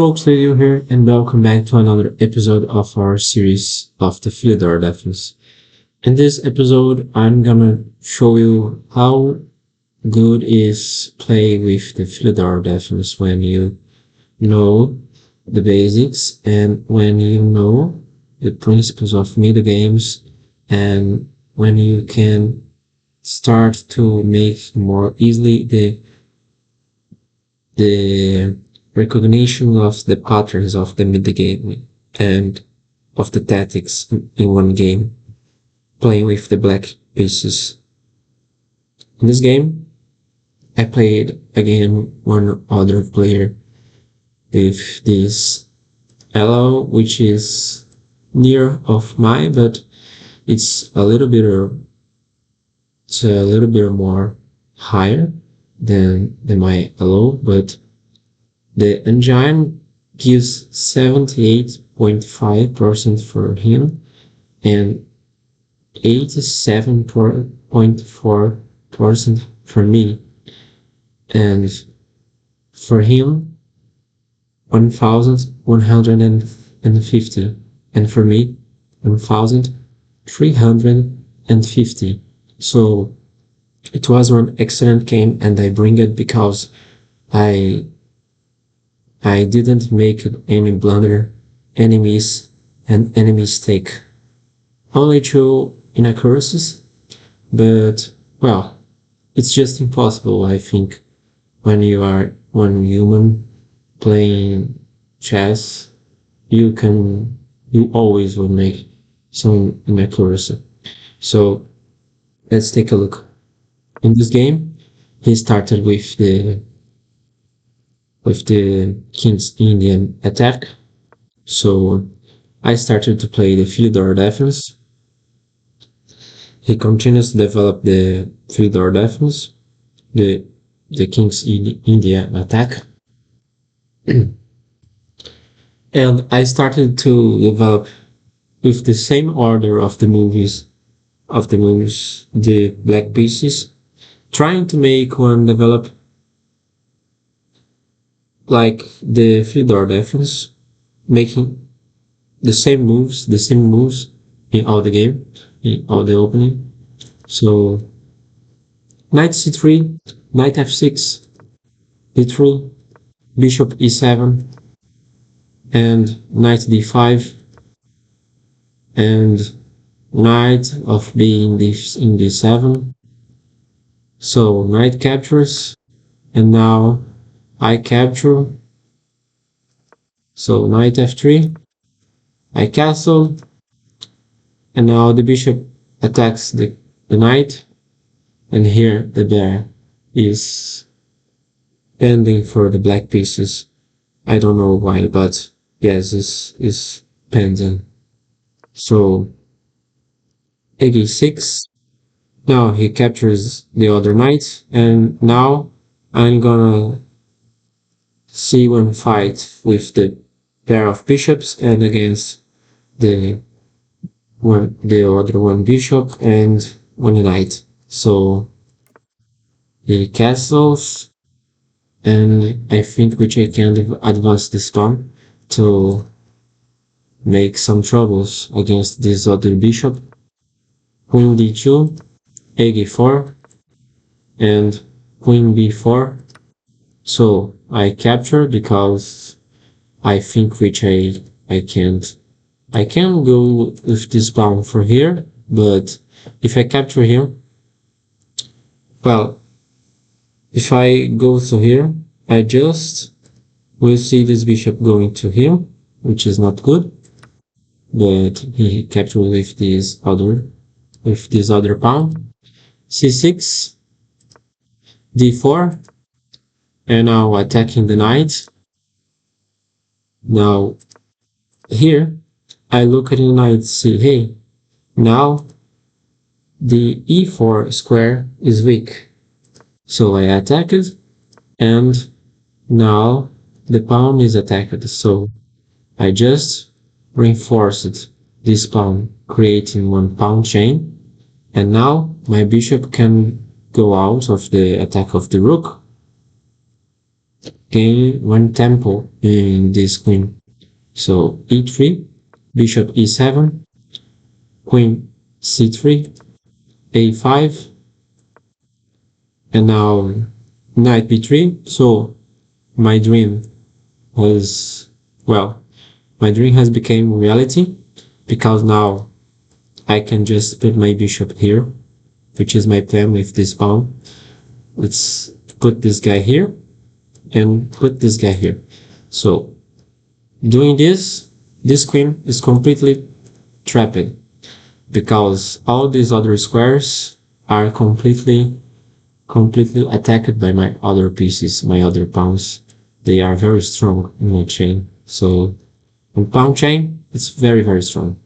folks, Philidor here, and welcome back to another episode of our series of the Philidor Defense. In this episode, I'm gonna show you how good is play with the Philidor Defense when you know the basics and when you know the principles of middle games and when you can start to make more easily the recognition of the patterns of the mid game and of the tactics in one game, playing with the black pieces. In this game, I played again one other player with this elo, which is near of mine, but it's a little bit more higher than my elo, but the engine gives 78.5% for him and 87.4% for me. And for him, 1,150. And for me, 1,350. So it was one excellent game, and I bring it because I didn't make any blunder, any miss, and any mistake. Only two inaccuracies, but well, it's just impossible, I think, when you are one human playing chess, you always will make some inaccuracy. So let's take a look. In this game, he started with the King's Indian attack. So I started to play the Philidor defense. He continues to develop the Philidor defense, the King's India attack. And I started to develop with the same order of the movies, the black pieces, trying to make one develop like the Philidor defense, making the same moves in all the game, in all the opening. So knight c3, knight f6, d3, bishop e7, and knight d5, and knight of b in d7. So knight captures, and now I capture. So knight f3, I castle, and now the bishop attacks the knight, and here the bear is pending for the black pieces. I don't know why, but yes, this is pending. So a6, now he captures the other knight, and now I'm gonna see one fight with the pair of bishops and against the other one bishop and one knight. So he castles, and I think which I can advance this pawn to make some troubles against this other bishop. Queen d2, a4, and queen b4. So I capture because I think which I can't. I can go with this pawn for here, but if I capture here, well, if I go to here, I just will see this bishop going to here, which is not good. But he captured with this other pawn. c6, d4, and now attacking the knight. Now here I look at the knight and see, hey, now the e4 square is weak. So I attack it, and now the pawn is attacked. So I just reinforced this pawn, creating one pawn chain, and now my bishop can go out of the attack of the rook gain one tempo in this queen. So e3, bishop e7, queen c3, a5, and now knight b3. So my dream was, well, my dream has become reality because now I can just put my bishop here, which is my plan with this pawn. Let's put this guy here and put this guy here. So doing this queen is completely trapped because all these other squares are completely attacked by my other pieces, my other pawns. They are very strong in my chain. So in pawn chain, it's very strong.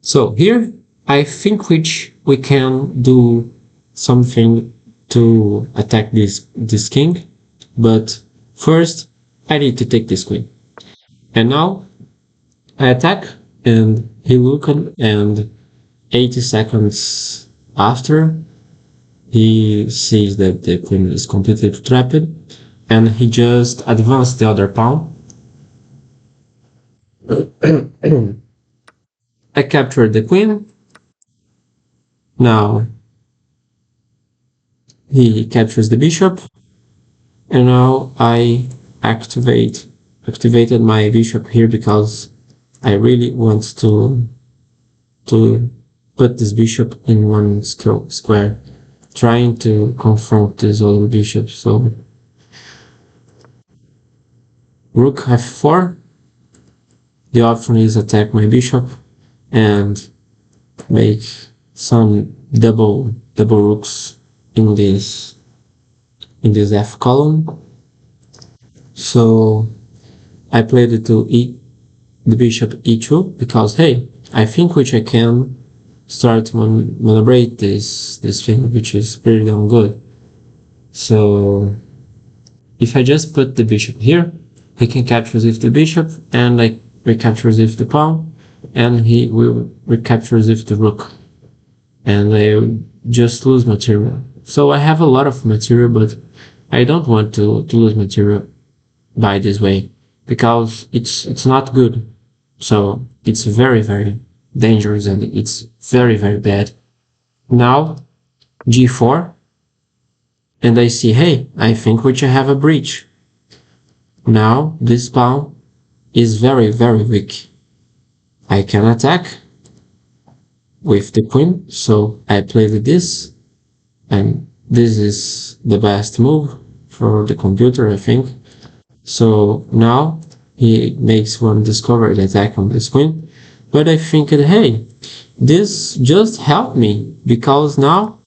So here, I think which we can do something to attack this king, but first I need to take this queen. And now I attack, and he look, and 80 seconds after, he sees that the queen is completely trapped, and he just advanced the other pawn. I captured the queen. Now he captures the bishop, and now I activated my bishop here because I really want to put this bishop in one square, trying to confront this other bishop. So rook f4. The option is attack my bishop and make some double rooks in this f column. So I played it to the bishop e2 because hey, I think which I can start to maneuverate this thing, which is pretty damn good. So if I just put the bishop here, he can capture with the bishop, and I recapture with the pawn, and he will recapture with the rook, and I just lose material. So I have a lot of material, but I don't want to lose material by this way because it's not good. So it's very dangerous, and it's very bad. Now g4, and I see, hey, I think which I have a breach. Now this pawn is very weak. I can attack with the queen, so I played this, and this is the best move for the computer, I think. So now he makes one discovered attack on this queen, but I think that, hey, this just helped me because now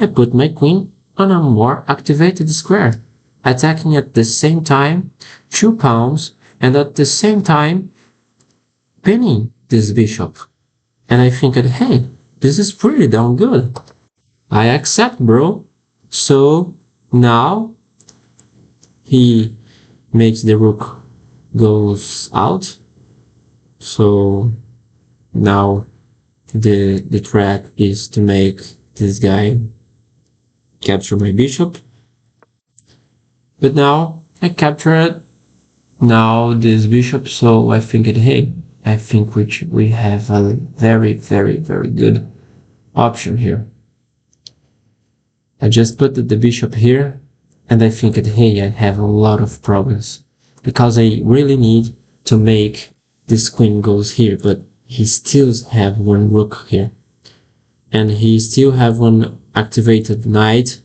I put my queen on a more activated square, attacking at the same time 2 pawns, and at the same time pinning this bishop. And I think that, hey, this is pretty damn good. I accept, bro. So now he makes the rook goes out. So now the threat is to make this guy capture my bishop. But now I captured now this bishop, so I think that, hey, I think we have a very good option here. I just put the bishop here, and I think that, hey, I have a lot of problems because I really need to make this queen goes here, but he still have one rook here, and he still have one activated knight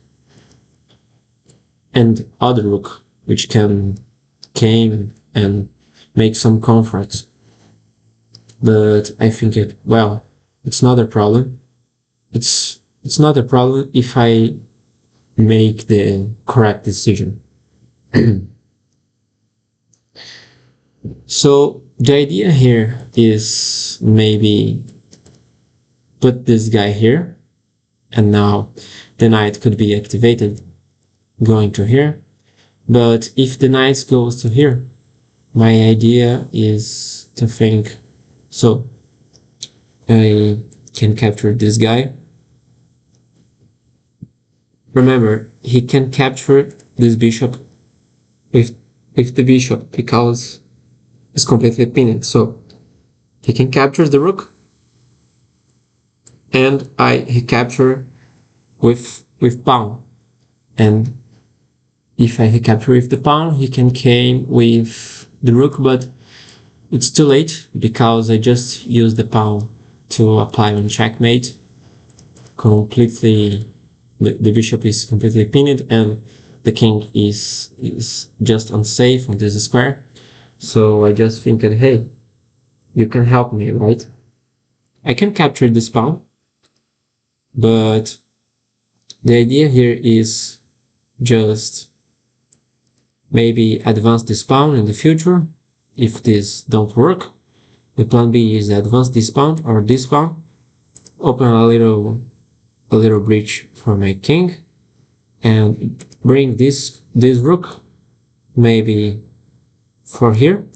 and other rook, which can came and make some comforts. But I think it's not a problem. It's not a problem if I make the correct decision. So the idea here is maybe put this guy here, and now the knight could be activated going to here. But if the knight goes to here, my idea is to think, so I can capture this guy. Remember, he can capture this bishop with the bishop because it's completely pinned. So he can capture the rook, and he capture with pawn. And if he capture with the pawn, he can came with the rook, but it's too late because I just used the pawn to apply on checkmate. Completely, the bishop is completely pinned, and the king is just unsafe on this square. So I just think that, hey, you can help me, right? I can capture this pawn, but the idea here is just maybe advance this pawn in the future. If this don't work, the plan B is advance this pawn or this pawn, open a little breach for my king, and bring this rook maybe for here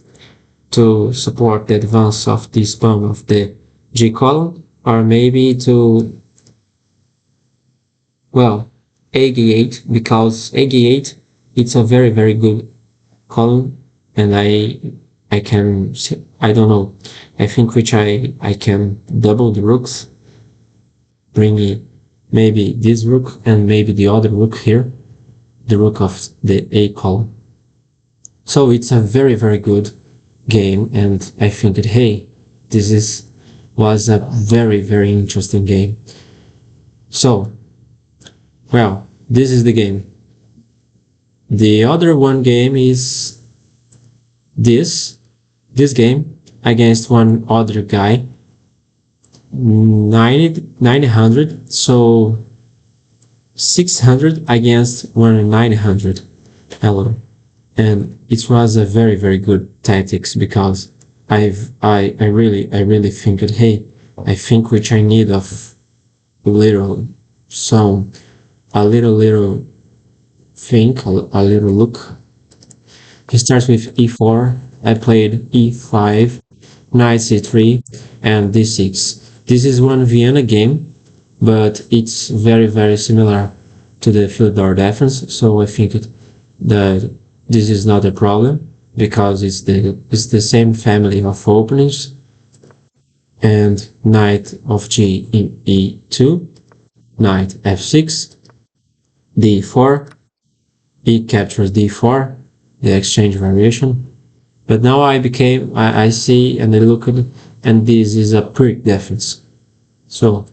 to support the advance of this pawn of the G column, or maybe to, well, AG8, because AG8 it's a very good column, and I can, I don't know, I think which I can double the rooks, bring maybe this rook and maybe the other rook here, the rook of the A column. So it's a very good game, and I think that, hey, this was a very interesting game. So, well, this is the game. The other one game is this game against one other guy, 900, so 600 against 900. Hello. And it was a very good tactics, because I really think that, hey, I think which I need of little some a little think, a little look. He starts with e4. I played e5, knight c3, and d6. This is one Vienna game, but it's very similar to the Philidor defense. So I think that this is not a problem, because it's the same family of openings. And knight of g in e2, knight f6, d4, e captures d4, the exchange variation. But now I see and I look at it, and this is a Pyrrhic defense. So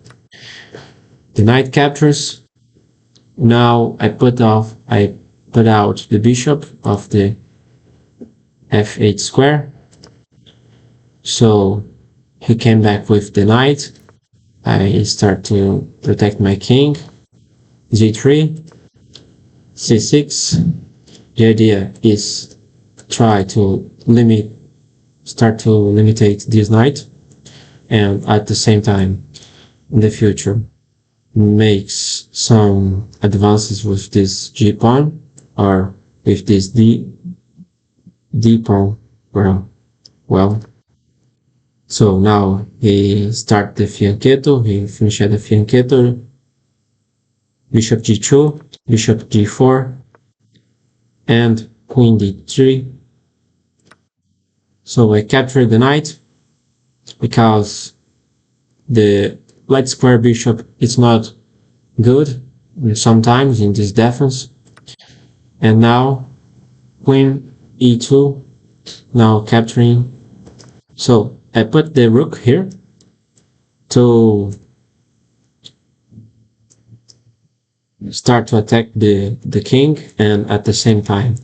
the knight captures. Now I put out the bishop of the f8 square. So he came back with the knight. I start to protect my king. g3, c6. The idea is try to start to limitate this knight, and at the same time, in the future, makes some advances with this g pawn, or with this d pawn. Well. So now he start the fianchetto, he finished the fianchetto, bishop g2, bishop g4, and queen d3. So I captured the knight, because the light square bishop is not good sometimes in this defense. And now queen e2, now capturing. So I put the rook here to start to attack the king, and at the same time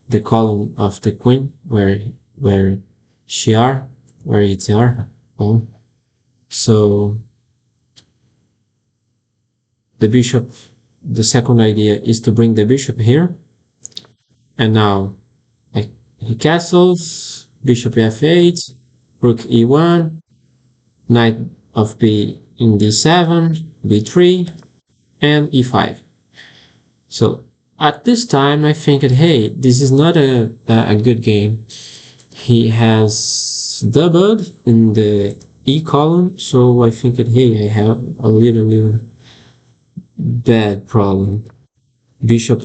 the column of the queen where it's are. Oh. So the bishop, the second idea is to bring the bishop here, and now he castles, bishop f8, rook e1, knight of b in d7, b3, and e5. So at this time I think that, hey, this is not a good game. He has doubled in the e column, so I think that, hey, I have a little bad problem. Bishop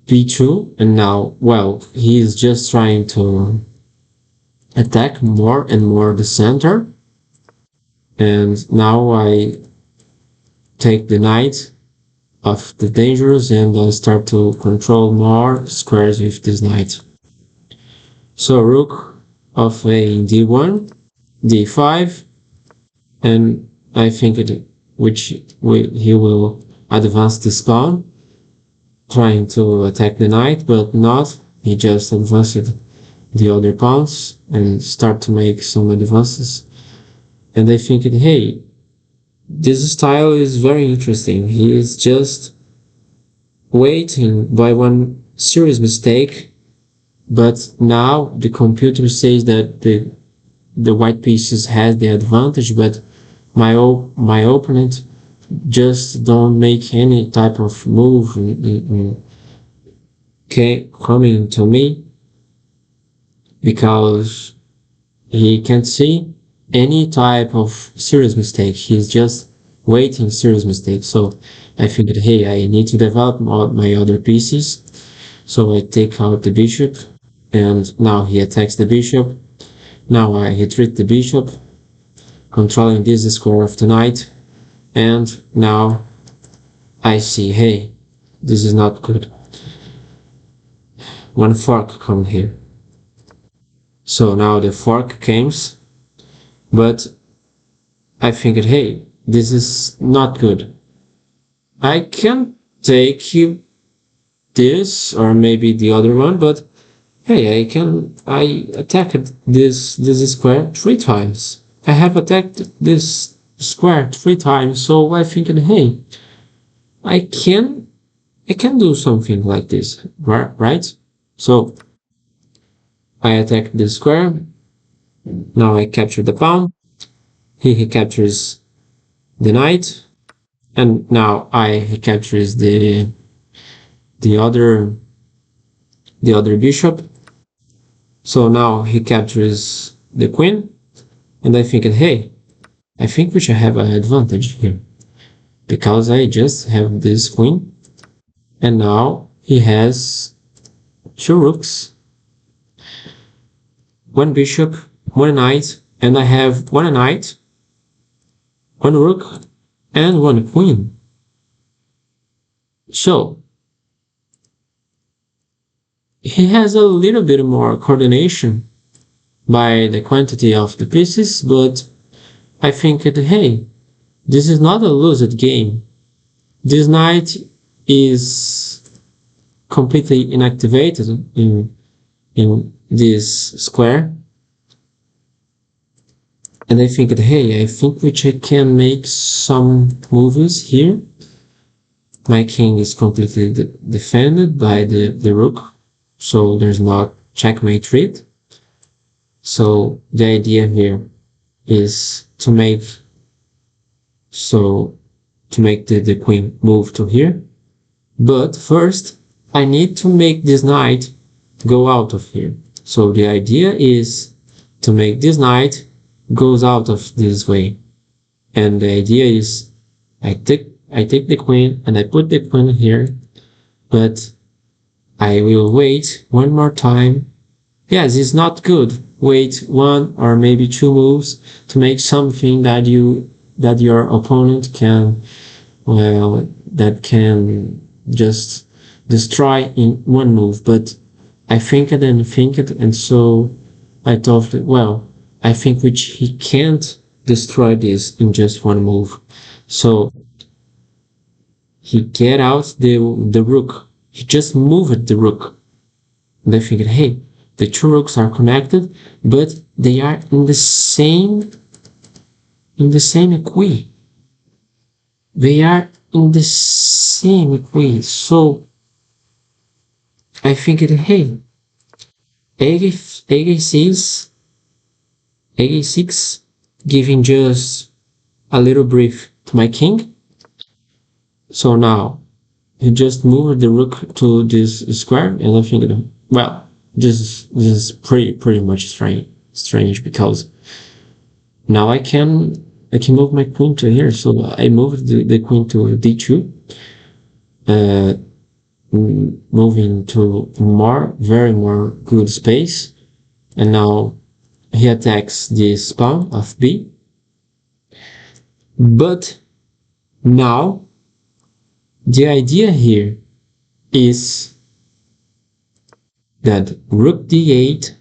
b2, and now, well, he is just trying to attack more and more the center. And now I take the knight of the dangerous and I start to control more squares with this knight. So rook of a d1, d5, and I think he will advance the pawn, trying to attack the knight, but not. He just advanced the other pawns and start to make some advances. And I think, hey, this style is very interesting. He is just waiting by one serious mistake, but now the computer says that the white pieces has the advantage, but my opponent just don't make any type of move coming to me because he can't see any type of serious mistake. He's just waiting serious mistake. So I figured, hey, I need to develop my other pieces. So I take out the bishop, and now he attacks the bishop. Now I retreat the bishop, controlling this square of the knight, and now I see, hey, this is not good. One fork come here. So now the fork comes, but I figured, hey, this is not good. I can take this or maybe the other one, but hey, I attacked this square 3 times. I have attacked this square 3 times, so I think, hey, I can do something like this, right? So I attack this square. Now I capture the pawn. He captures the knight, and now he captures the other the other bishop. So now he captures the queen, and I think, hey, I think we should have an advantage here because I just have this queen, and now he has 2 rooks, 1 bishop, 1 knight, and I have 1 knight, 1 rook, and 1 queen. So he has a little bit more coordination by the quantity of the pieces, but I think that, hey, this is not a losed game. This knight is completely inactivated in this square. And I think that, hey, I think which I can make some moves here. My king is completely defended by the rook, so there's not checkmate treat. So the idea here is to make the queen move to here. But first, I need to make this knight go out of here. So the idea is to make this knight goes out of this way. And the idea is I take the queen and I put the queen here, but I will wait one more time. Yes, it's not good. Wait 1 or maybe 2 moves to make something that your opponent can, well, that can just destroy in 1 move. But I think it, and so I thought, well, I think which he can't destroy this in just 1 move. So he get out the rook. He just moved the rook. And I figured, hey, the 2 rooks are connected, but they are in the same equi. They are in the same equi. So I figured, hey, a6, giving just a little brief to my king. So now he just moved the rook to this square, and I think, well, this is pretty much strange because now I can move my queen to here. So I moved the queen to d2. moving to very more good space. And now he attacks this pawn of B. But now the idea here is that rook d8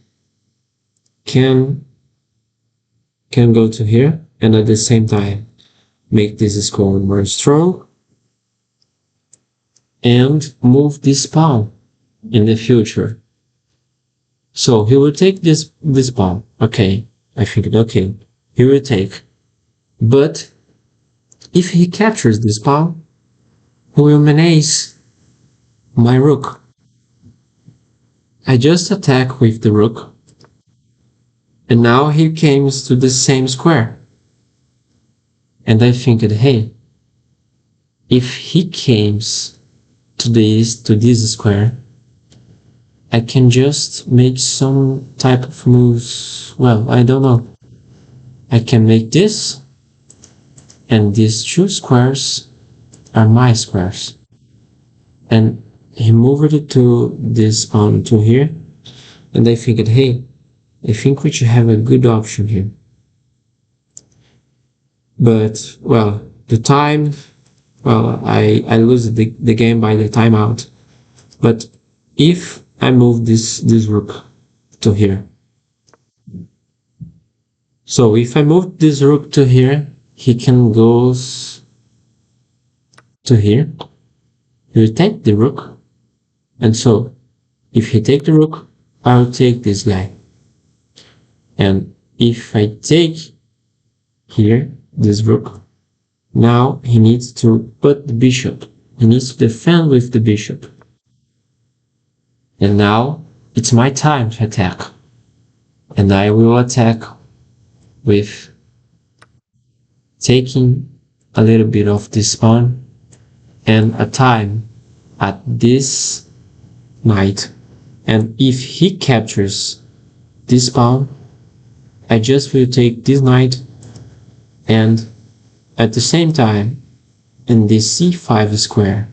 can go to here, and at the same time make this score more strong and move this pawn in the future. So he will take this pawn. Okay, I think okay, he will take. But if he captures this pawn, he will menace my rook. I just attack with the rook, and now he comes to the same square. And I think that, hey, if he comes to this square, I can just make some type of moves. Well, I don't know. I can make this, and these two squares are my squares. And he moved it to this pawn to here, and I think that, hey, I think we should have a good option here. But, well, the time, well, I lose the game by the timeout. But if I move this rook to here, so if I move this rook to here, he can go to here. He will take the rook, and so if he take the rook, I'll take this guy. And if I take here this rook, now he needs to put the bishop. He needs to defend with the bishop. And now it's my time to attack. And I will attack with taking a little bit of this pawn and a time at this knight. And if he captures this pawn, I just will take this knight, and at the same time, in this c5 square,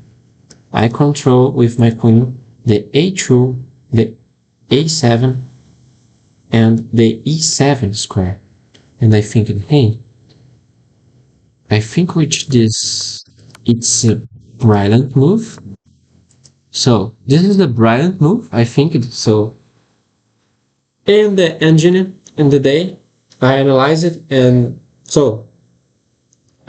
I control with my queen the a2, the a7, and the e7 square. And I think, hey, I think with this, it's a brilliant move. So this is a brilliant move, I think it's so. In the engine, in the day, I analyze it, and so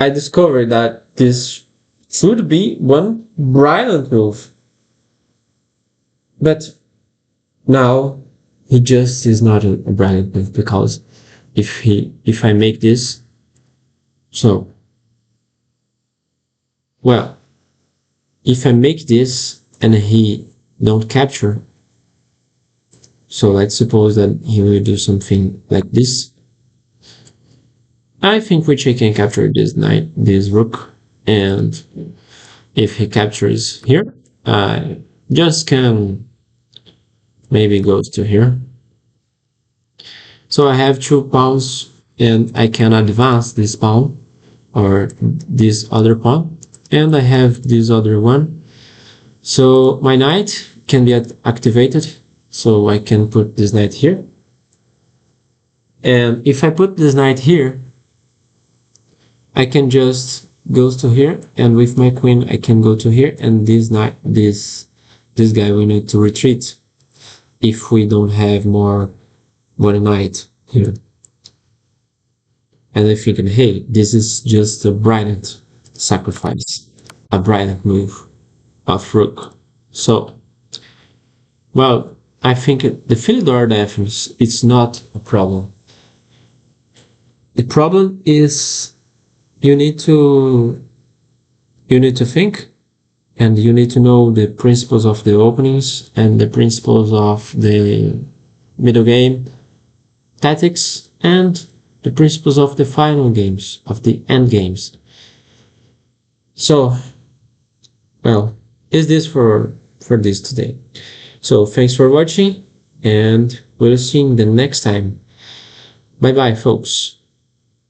I discovered that this should be one brilliant move. But now he just is not a brilliant move, because if I make this, so, well, if I make this and he don't capture, so let's suppose that he will do something like this. I think which he can capture this knight, this rook, and if he captures here, I just can maybe goes to here. So I have 2 pawns, and I can advance this pawn or this other pawn, and I have this other one. So my knight can be activated, so I can put this knight here. And if I put this knight here, I can just go to here, and with my queen I can go to here, and this knight, this guy will need to retreat if we don't have more one knight here. And I think, hey, this is just a brilliant sacrifice, a brilliant move of rook. So, well, I think the Philidor defense, it's not a problem. The problem is you need to think, and you need to know the principles of the openings and the principles of the middle game tactics and the principles of the final games, of the end games. So, well, is this for this today? So thanks for watching, and we'll see you the next time. Bye bye, folks.